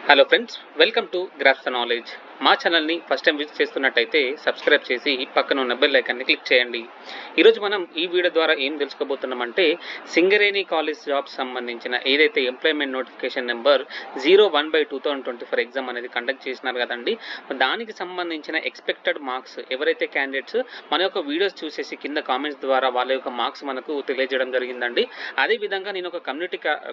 Hello friends, welcome to graphs knowledge. మా ఛానల్ని first time visit చేస్తున్నట్టయితే subscribe చేసి పక్కన ఉన్న బెల్ ఐకాన్ని క్లిక్ చేయండి. ఈరోజు మనం ఈ వీడియో ద్వారా ఏం తెలుసుకోబోతున్నామంటే సింగరేణి కాలేజ్ జాబ్స్ సంబంధించిన ఏదైతే ఎంప్లాయ్మెంట్ నోటిఫికేషన్ నెంబర్ 01/2024 ఎగ్జామ్ అనేది కండక్ట్ చేసినారు కదండి, దానికి సంబంధించిన ఎక్స్పెక్టెడ్ మార్క్స్ ఎవరైతే క్యాండిడేట్స్ మన యొక్క వీడియోస్ చూసేసి కింద కామెంట్స్ ద్వారా వాళ్ళ యొక్క మార్క్స్ మనకు తెలియజేయడం జరిగిందండి. అదేవిధంగా నేను ఒక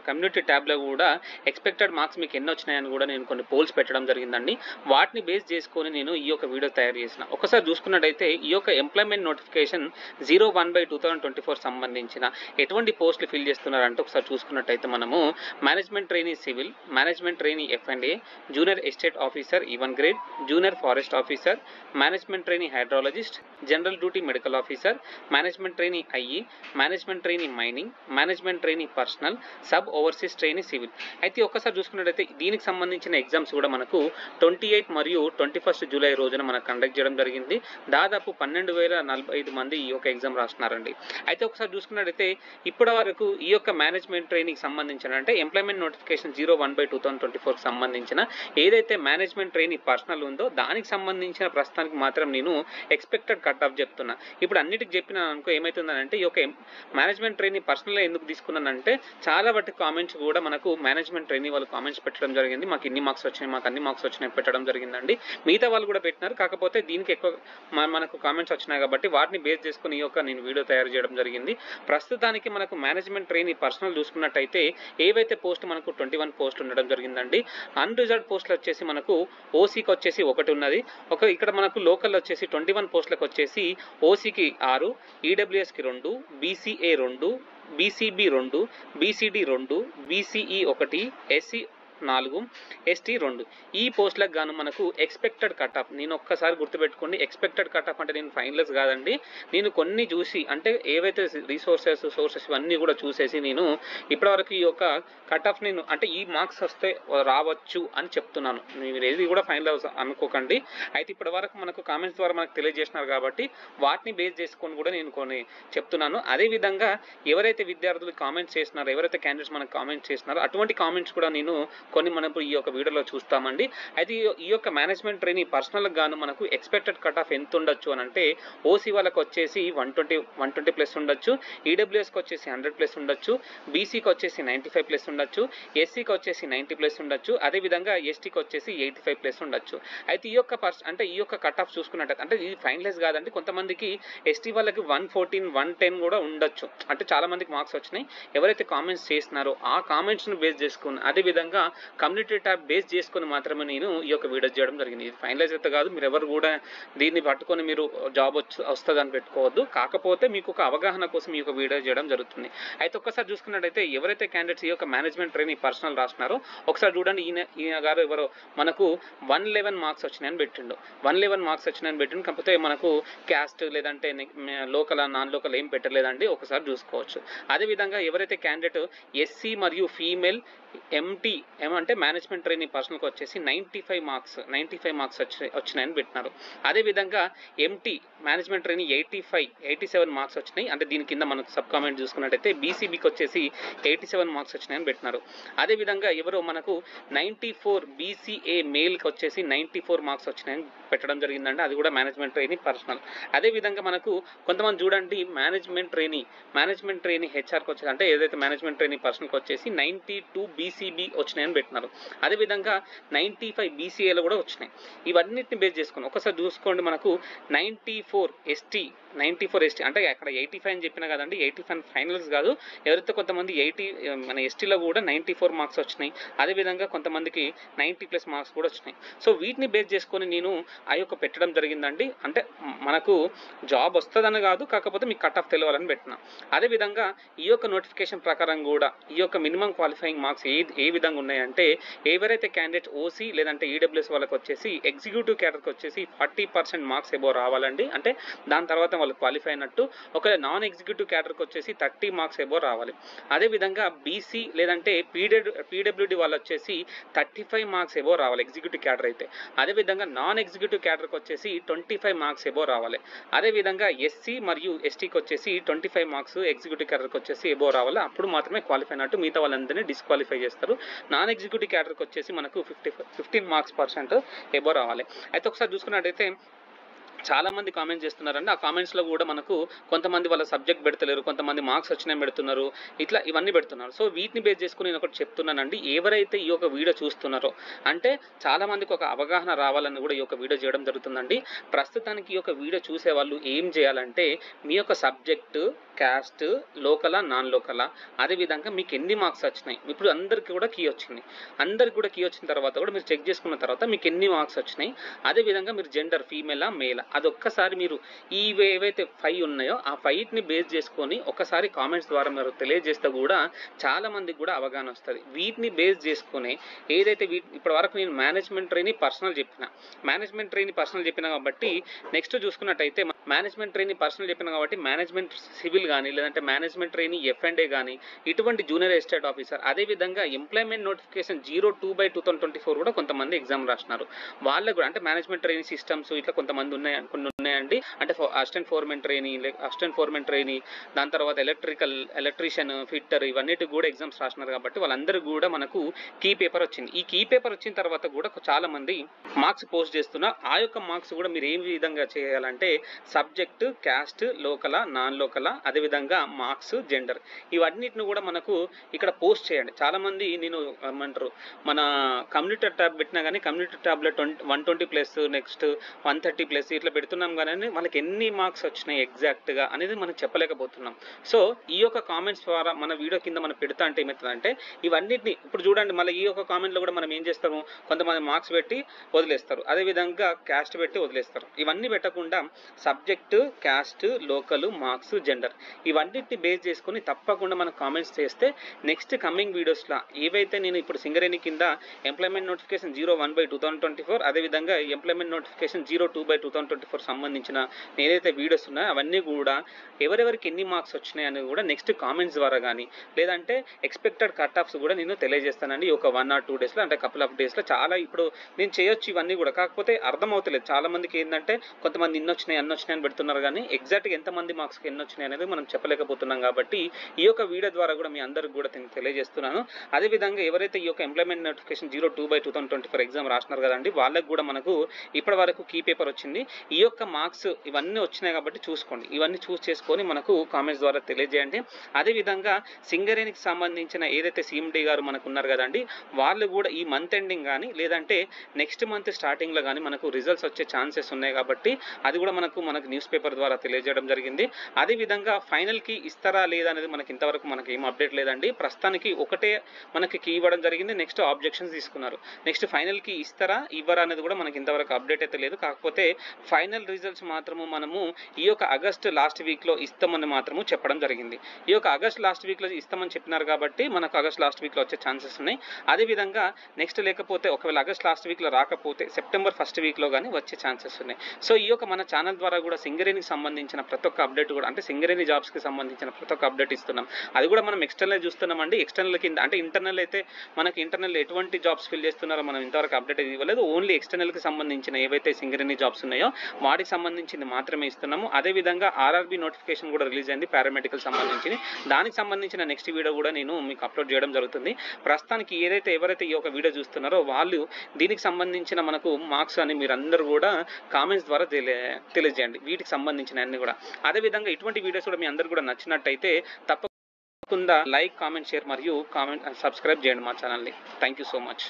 కమ్యూనిటీ ట్యాబ్లో కూడా ఎక్స్పెక్టెడ్ మార్క్స్ మీకు ఎన్ని వచ్చినాయని కూడా నేను కొన్ని పోల్స్ పెట్టడం జరిగిందండి. వాటిని బేస్ చేసుకొని నేను ఈ యొక్క వీడియో తయారు చేసిన. ఒకసారి చూసుకున్నట్టయితే ఈ యొక్క ఎంప్లాయ్మెంట్ నోటిఫికేషన్ 01/2024 సంబంధించిన ఎటువంటి పోస్టులు ఫిల్ చేస్తున్నారంటే ఒకసారి చూసుకున్నట్టయితే మనము management trainee civil, management trainee F&A, junior estate officer E1 grade, junior forest officer, management trainee hydrologist, general duty medical officer, management trainee IE, management trainee mining, management trainee personal, sub overseas trainee civil. అయితే ఒక్కసారి చూసుకున్నట్టయితే దీనికి సంబంధించిన exams కూడా మనకు 28 మరియు 21 July రోజున మనకు కండక్ట్ చేయడం జరిగింది. దాదాపు 12,045 మంది ఈ యొక్క ఎగ్జామ్ రాస్తున్నారండి. అయితే ఒకసారి చూసుకున్నట్టయితే ఇప్పటి వరకు ఈ యొక్క మేనేజ్మెంట్ ట్రైనీకి సంబంధించిన అంటే ఎంప్లాయ్మెంట్ నోటిఫికేషన్ 01/2024 సంబంధించిన ఏదైతే మేనేజ్మెంట్ ట్రైనీ పర్సనల్ ఉందో దానికి సంబంధించిన ప్రస్తుతానికి మాత్రం నేను ఎక్స్పెక్టెడ్ కట్ ఆఫ్ చెప్తున్నా. ఇప్పుడు అన్నిటికి చెప్పిన అనుకో ఏమవుతుందంటే ఈ యొక్క మేనేజ్మెంట్ ట్రైనీ పర్సనల్ ఎందుకు తీసుకున్నానంటే చాలా బట్టి కామెంట్స్ కూడా మనకు మేనేజ్మెంట్ ట్రైనీ వాళ్ళు కామెంట్స్ పెట్టడం జరిగింది. మాకు ఇన్ని మార్క్స్ వచ్చినాయి, మాకు అన్ని మార్క్స్ వచ్చినాయి పెట్టడం జరిగిందండి. మిగతా వాళ్ళు కూడా పెట్టినారు, కాకపోతే దీనికి ఎక్కువ మనకు కామెంట్స్ వచ్చినాయి కాబట్టి వాటిని బేస్ చేసుకుని ఈ యొక్క నేను వీడియో తయారు చేయడం జరిగింది. ప్రస్తుతానికి మనకు మేనేజ్మెంట్ ట్రైనీ పర్సనల్ చూసుకున్నట్టయితే ఏవైతే పోస్ట్ మనకు 21 పోస్టులు ఉండడం జరిగిందండి. అన్రిజర్వ్డ్ పోస్టులు వచ్చేసి మనకు ఓసీకి వచ్చేసి 1 ఉన్నది. ఇక్కడ మనకు లోకల్ వచ్చేసి 21 పోస్టులకు వచ్చేసి ఓసీకి 6, ఈడబ్ల్యూఎస్కి 2, BCA 2, BCB 2, BCD 2, BCE 1, SC 4, ST 2. ఈ పోస్టులకు గాను మనకు ఎక్స్పెక్టెడ్ కట్ ఆఫ్ నేను ఒక్కసారి గుర్తుపెట్టుకోండి. ఎక్స్పెక్టెడ్ కట్ ఆఫ్ అంటే నేను ఫైనల్స్ కాదండి, నేను కొన్ని చూసి అంటే ఏవైతే సోర్సెస్ ఇవన్నీ కూడా చూసేసి నేను ఇప్పటివరకు ఈ యొక్క కట్ ఆఫ్ నేను అంటే ఈ మార్క్స్ వస్తే రావచ్చు అని చెప్తున్నాను. మీరు ఏది కూడా ఫైనల్ అనుకోకండి. అయితే ఇప్పటి వరకు మనకు కామెంట్స్ ద్వారా మనకు తెలియజేసినారు కాబట్టి వాటిని బేస్ చేసుకొని కూడా నేను కొన్ని చెప్తున్నాను. అదేవిధంగా ఎవరైతే విద్యార్థులు కామెంట్స్ చేస్తున్నారో, ఎవరైతే క్యాండిడేట్స్ మనకు కామెంట్స్ చేస్తున్నారో అటువంటి కామెంట్స్ కూడా నేను కొన్ని మనం ఈ యొక్క వీడియోలో చూస్తామండి. అయితే ఈ యొక్క మేనేజ్మెంట్ ట్రైనీ పర్సనల్కి గాను మనకు ఎక్స్పెక్టెడ్ కట్ ఆఫ్ ఎంత ఉండొచ్చు అని అంటే ఓసీ వాళ్ళకి వచ్చేసి 120 ప్లస్ ఉండొచ్చు, ఈడబ్ల్యూఎస్కి వచ్చేసి 100 ప్లస్ ఉండొచ్చు, బీసీకి వచ్చేసి 95 ప్లస్ ఉండొచ్చు, ఎస్సీకి వచ్చేసి 90 ప్లస్ ఉండొచ్చు, అదేవిధంగా ఎస్టీకి వచ్చేసి 85 ప్లస్ ఉండొచ్చు. అయితే ఈ యొక్క కట్ ఆఫ్ చూసుకున్నట్టు అంటే ఇది ఫైనలైజ్ కాదండి. కొంతమందికి ఎస్టీ వాళ్ళకి 114, 110 కూడా ఉండొచ్చు. అంటే చాలా మందికి మార్క్స్ వచ్చినాయి. ఎవరైతే కామెంట్స్ చేస్తున్నారో ఆ కామెంట్స్ను బేస్ చేసుకుని అదేవిధంగా కమ్యూనిటీ ట్యాబ్ బేస్ చేసుకొని మాత్రమే నేను ఈ యొక్క వీడియో చేయడం జరిగింది. ఇది ఫైనలైజ్ అయితే కాదు, మీరు ఎవరు కూడా దీన్ని పట్టుకొని మీరు జాబ్ వస్తుందని పెట్టుకోవద్దు. కాకపోతే మీకు ఒక అవగాహన కోసం ఈ యొక్క వీడియో చేయడం జరుగుతుంది. అయితే ఒక్కసారి చూసుకున్నట్టయితే ఎవరైతే క్యాండిడేట్స్ ఈ యొక్క మేనేజ్మెంట్ ట్రైనీ పర్సనల్ రాస్తున్నారో ఒకసారి చూడండి. ఈయన గారు ఎవరో మనకు 111 మార్క్స్ వచ్చినాయని పెట్టిండు. 111 మార్క్స్ వచ్చినాయని పెట్టిండు. కాకపోతే మనకు క్యాస్ట్ లేదంటే లోకల్ నాన్ లోకల్ ఏం పెట్టలేదండి, ఒకసారి చూసుకోవచ్చు. అదేవిధంగా ఎవరైతే క్యాండిడేట్ ఎస్సీ మరియు ఫీమేల్ ఎంటీ ఏమంటే మేనేజ్మెంట్ ట్రైనీ పర్సనల్కి వచ్చేసి 95 మార్క్స్ వచ్చినాయని పెట్టినారు. అదేవిధంగా ఎంటీ మేనేజ్మెంట్ ట్రైనీ 87 మార్క్స్ వచ్చినాయి. అంటే దీని కింద మనకు సబ్ కామెంట్ చూసుకున్నట్టయితే బీసీబీకి వచ్చేసి 87 మార్క్స్ వచ్చినాయని పెట్టినారు. అదేవిధంగా ఎవరో మనకు 94 బీసీఏ మేల్కి వచ్చేసి 94 మార్క్స్ వచ్చినాయని పెట్టడం జరిగిందండి. అది కూడా మేనేజ్మెంట్ ట్రైనీ పర్సనల్. అదేవిధంగా మనకు కొంతమంది చూడండి మేనేజ్మెంట్ ట్రైనీ హెచ్ఆర్కి వచ్చేసి అంటే ఏదైతే మేనేజ్మెంట్ ట్రైనీ పర్సనల్కి వచ్చేసి 92 బీసీబీ వచ్చినాయని పెట్టినారు. అదేవిధంగా 95 బీసీఏలో కూడా వచ్చినాయి. ఇవన్నిటిని బేస్ చేసుకుని ఒకసారి చూసుకోండి. మనకు 94 ఎస్టీ అంటే అక్కడ 85 అని చెప్పినా కదండి, 85 ఫైనల్స్ కాదు. ఎవరైతే కొంతమంది మన ఎస్టీలో కూడా 94 మార్క్స్ వచ్చినాయి. అదేవిధంగా కొంతమందికి 90 ప్లస్ మార్క్స్ కూడా వచ్చినాయి. సో వీటిని బేస్ చేసుకొని నేను ఆ యొక్క పెట్టడం జరిగిందండి. అంటే మనకు జాబ్ వస్తుందని కాదు, కాకపోతే మీకు కట్ ఆఫ్ తెలియాలని పెట్టినా. అదేవిధంగా ఈ యొక్క నోటిఫికేషన్ ప్రకారం కూడా ఈ యొక్క మినిమం క్వాలిఫైయింగ్ మార్క్స్ ఏ విధంగా ఉన్నాయంటే ఎవరైతే క్యాండిడేట్ ఓసీ లేదంటే ఈడబ్ల్యూఎస్ వాళ్ళకి వచ్చేసి ఎగ్జిక్యూటివ్ క్యాడర్కి వచ్చేసి 40% మార్క్స్ ఎబో రావాలండి. అంటే దాని తర్వాత వాళ్ళు క్వాలిఫై అయినట్టు. ఒకవేళ నాన్ ఎగ్జిక్యూటివ్ క్యాడర్కి వచ్చేసి 30 మార్క్స్ ఎబో రావాలి. అదేవిధంగా బీసీ లేదంటే పీడబ్ల్యూడి వాళ్ళు వచ్చేసి 35 మార్క్స్ ఎబో రావాలి ఎగ్జిక్యూటివ్ క్యాడర్ అయితే. అదేవిధంగా నాన్ ఎగ్జిక్యూటివ్ క్యాడర్కి వచ్చేసి 25 మార్క్స్ ఎబో రావాలి. అదేవిధంగా ఎస్సీ మరియు ఎస్టీకి వచ్చేసి 25 మార్క్స్ ఎగ్జిక్యూటివ్ క్యాడర్కి వచ్చేసి ఎబో రావాలి. అప్పుడు మాత్రమే క్వాలిఫై అయినట్టు. మిగతా వాళ్ళందరినీ డిస్క్వాలిఫై చేస్తారు. నాన్ ఎగ్జిక్యూటివ్ క్యాడర్కి వచ్చేసి మనకు 15 మార్క్స్ పర్సెంట్ ఎబో రావాలి. అయితే ఒకసారి చూసుకున్నట్టయితే చాలా మంది కామెంట్స్ చేస్తున్నారండి. ఆ కామెంట్స్లో కూడా మనకు కొంతమంది వాళ్ళ సబ్జెక్ట్ పెడతలేరు, కొంతమంది మార్క్స్ వచ్చినాయి పెడుతున్నారు, ఇట్లా ఇవన్నీ పెడుతున్నారు. సో వీటిని బేస్ చేసుకుని నేను ఒకటి చెప్తున్నానండి. ఎవరైతే ఈ యొక్క వీడియో చూస్తున్నారో అంటే చాలా మందికి ఒక అవగాహన రావాలని కూడా ఈ యొక్క వీడియో చేయడం జరుగుతుందండి. ప్రస్తుతానికి ఈ యొక్క వీడియో చూసే వాళ్ళు ఏం చేయాలంటే మీ యొక్క సబ్జెక్టు క్యాస్ట్ లోకలా నాన్ లోకలా, అదేవిధంగా మీకు ఎన్ని మార్క్స్ వచ్చినాయి, ఇప్పుడు అందరికీ కూడా కీ వచ్చింది. అందరికి కూడా కీ వచ్చిన తర్వాత కూడా మీరు చెక్ చేసుకున్న తర్వాత మీకు ఎన్ని మార్క్స్ వచ్చినాయి, అదేవిధంగా మీరు జెండర్ ఫీమేలా మేలా అదొక్కసారి మీరు ఏవైతే 5 ఉన్నాయో ఆ 5ని బేస్ చేసుకొని ఒకసారి కామెంట్స్ ద్వారా మీరు తెలియజేస్తే కూడా చాలా మందికి కూడా అవగాహన వస్తుంది. వీటిని బేస్ చేసుకుని ఏదైతే ఇప్పటి వరకు నేను మేనేజ్మెంట్ ట్రైనీ పర్సనల్ చెప్పిన కాబట్టి నెక్స్ట్ చూసుకున్నట్టయితే మేనేజ్మెంట్ ట్రైనీ పర్సనల్ చెప్పిన కాబట్టి మేనేజ్మెంట్ సివిల్ కానీ లేదంటే మేనేజ్మెంట్ ట్రైనీ F&A కానీ ఇటువంటి జూనియర్ ఎస్టేట్ ఆఫీసర్, అదేవిధంగా ఎంప్లాయ్మెంట్ నోటిఫికేషన్ 02/2024 కూడా కొంతమంది ఎగ్జామ్ రాసినారు. వాళ్ళకు కూడా అంటే మేనేజ్మెంట్ ట్రైనీ సిస్టమ్స్ ఇట్లా కొంతమంది ఉన్నాయండి. అంటే అసిస్టెంట్ ఫోర్మెన్ ట్రైనీ దాని తర్వాత ఎలక్ట్రీషియన్ ఫిట్టర్ ఇవన్నిటికి కూడా ఎగ్జామ్స్ రాసినారు. కాబట్టి వాళ్ళందరూ కూడా మనకు కీ పేపర్ వచ్చింది. ఈ కీ పేపర్ వచ్చిన తర్వాత కూడా చాలా మంది మార్క్స్ పోస్ట్ చేస్తున్నారు. ఆ యొక్క మార్క్స్ కూడా మీరు ఏ విధంగా చేయాలంటే సబ్జెక్టు క్యాస్ట్ లోకలా నాన్ లోకలా, అదేవిధంగా మార్క్స్ జెండర్ ఇవన్నిటిని కూడా మనకు ఇక్కడ పోస్ట్ చేయండి. చాలా మంది నేను ఏమంటారు మన కమ్యూనిటీ ట్యాబ్ పెట్టినా కానీ కమ్యూనిటీ ట్యాబ్లో 120+ నెక్స్ట్ 130+ ఇట్లా పెడుతున్నాం కానీ వాళ్ళకి ఎన్ని మార్క్స్ వచ్చినాయి ఎగ్జాక్ట్గా అనేది మనం చెప్పలేకపోతున్నాం. సో ఈ యొక్క కామెంట్స్ ద్వారా మన వీడియో కింద మనం పెడతా అంటే ఏమవుతుందంటే ఇవన్నిటిని ఇప్పుడు చూడండి, మళ్ళీ ఈ యొక్క కామెంట్లో కూడా మనం ఏం చేస్తాము, కొంతమంది మార్క్స్ పెట్టి వదిలేస్తారు, అదేవిధంగా క్యాస్ట్ పెట్టి వదిలేస్తారు. ఇవన్నీ పెట్టకుండా subject caste local marks gender ఇవన్నిటిని బేస్ చేసుకొని తప్పకుండా మనం కామెంట్స్ చేస్తే నెక్స్ట్ కమింగ్ వీడియోస్లో ఏవైతే నేను ఇప్పుడు సింగరేణి కింద ఎంప్లాయ్మెంట్ నోటిఫికేషన్ 01/2024 అదేవిధంగా ఎంప్లాయ్మెంట్ నోటిఫికేషన్ 02/2024 సంబంధించిన ఏదైతే వీడియోస్ ఉన్నాయో అవన్నీ కూడా ఎవరెవరికి ఎన్ని మార్క్స్ వచ్చినాయి అనేది కూడా నెక్స్ట్ కామెంట్స్ ద్వారా కానీ లేదంటే ఎక్స్పెక్టెడ్ కట్ ఆఫ్స్ కూడా నేను తెలియజేస్తానండి. ఒక 1 or 2 డేస్లో అంటే కపుల్ ఆఫ్ డేస్లో. చాలా ఇప్పుడు నేను చేయొచ్చు ఇవన్నీ కూడా, కాకపోతే అర్థమవుతలేదు చాలా మందికి ఏంటంటే కొంతమంది అన్ని వచ్చినాయి అని పెడుతున్నారు కానీ ఎగ్జాక్ట్గా ఎంతమంది మార్క్స్కి ఎన్ని వచ్చినాయి అనేది మనం చెప్పలేకపోతున్నాం. కాబట్టి ఈ యొక్క వీడియో ద్వారా కూడా మీ అందరికి కూడా తెలియజేస్తున్నాను. అదేవిధంగా ఎవరైతే ఈ యొక్క ఎంప్లాయ్మెంట్ నోటిఫికేషన్ 02/2024 ఎగ్జామ్ రాసినారు కదండి వాళ్ళకి కూడా మనకు ఇప్పటి వరకు కీ పేపర్ వచ్చింది. ఈ యొక్క మార్క్స్ ఇవన్నీ వచ్చినాయి కాబట్టి చూసుకోండి, ఇవన్నీ చూస్ చేసుకొని మనకు కామెంట్స్ ద్వారా తెలియజేయండి. అదేవిధంగా సింగరేణికి సంబంధించిన ఏదైతే CMD గారు మనకు ఉన్నారు కదండి వాళ్ళు కూడా ఈ మంత్ ఎండింగ్ కానీ లేదంటే నెక్స్ట్ మంత్ స్టార్టింగ్లో కానీ మనకు రిజల్ట్స్ వచ్చే ఛాన్సెస్ ఉన్నాయి. కాబట్టి అది కూడా మనకు న్యూస్ పేపర్ ద్వారా తెలియజేయడం జరిగింది. అదేవిధంగా ఫైనల్కి ఇస్తారా లేదా అనేది మనకి ఇంతవరకు మనకి ఏం అప్డేట్ లేదండి. ప్రస్తుతానికి ఒకటే మనకి కీ ఇవ్వడం జరిగింది, నెక్స్ట్ ఆబ్జెక్షన్స్ తీసుకున్నారు. నెక్స్ట్ ఫైనల్కి ఇస్తారా ఇవ్వరా అనేది కూడా మనకి ఇంతవరకు అప్డేట్ అయితే లేదు. కాకపోతే ఫైనల్ రిజల్ట్స్ మాత్రము మనము ఈ యొక్క ఆగస్ట్ లాస్ట్ వీక్లో ఇస్తామని మాత్రము చెప్పడం జరిగింది. ఈ యొక్క ఆగస్ట్ లాస్ట్ వీక్లో ఇస్తామని చెప్పినారు కాబట్టి మనకు ఆగస్ట్ లాస్ట్ వీక్లో వచ్చే ఛాన్సెస్ ఉన్నాయి. అదేవిధంగా నెక్స్ట్ లేకపోతే ఒకవేళ ఆగస్ట్ లాస్ట్ వీక్లో రాకపోతే సెప్టెంబర్ ఫస్ట్ వీక్లో కానీ వచ్చే ఛాన్సెస్ ఉన్నాయి. సో ఈ యొక్క మన ఛానల్ ద్వారా కూడా సింగరేణికి సంబంధించిన ప్రతి ఒక్క అప్డేట్ కూడా అంటే సింగరేణి జాబ్స్కి సంబంధించిన ప్రతి ఒక్క అప్డేట్ ఇస్తున్నాం. అది కూడా మనం ఎక్స్టర్నల్ చూస్తున్నామండి. ఎక్స్టర్నల్ కింద అంటే ఇంటర్నల్ అయితే మనకి ఇంటర్నల్ ఎటువంటి జాబ్స్ ఫిల్ చేస్తున్నారో మనం ఇంతవరకు అప్డేట్ ఇవ్వలేదు. ఓన్లీ ఎక్స్టర్నల్కి సంబంధించిన ఏవైతే సింగరేణి జాబ్స్ ఉన్నాయో వాటికి సంబంధించింది మాత్రమే ఇస్తున్నాము. అదేవిధంగా RRB నోటిఫికేషన్ కూడా రిలీజ్ అయింది పారామెడికల్ సంబంధించి, దానికి సంబంధించిన నెక్స్ట్ వీడియో కూడా నేను మీకు అప్లోడ్ చేయడం జరుగుతుంది. ప్రస్తుతానికి ఎవరైతే ఈ యొక్క వీడియో చూస్తున్నారో వాళ్ళు దీనికి సంబంధించిన మనకు మార్క్స్ అని మీరందరూ కూడా కామెంట్స్ ద్వారా తెలియజేయండి వీటికి సంబంధించిన అన్ని కూడా. అదేవిధంగా ఇటువంటి వీడియోస్ కూడా మీ అందరూ కూడా నచ్చినట్టయితే తప్పకుండా లైక్, కామెంట్, షేర్ మరియు సబ్స్క్రైబ్ చేయండి మా ఛానల్ని. Thank you so much.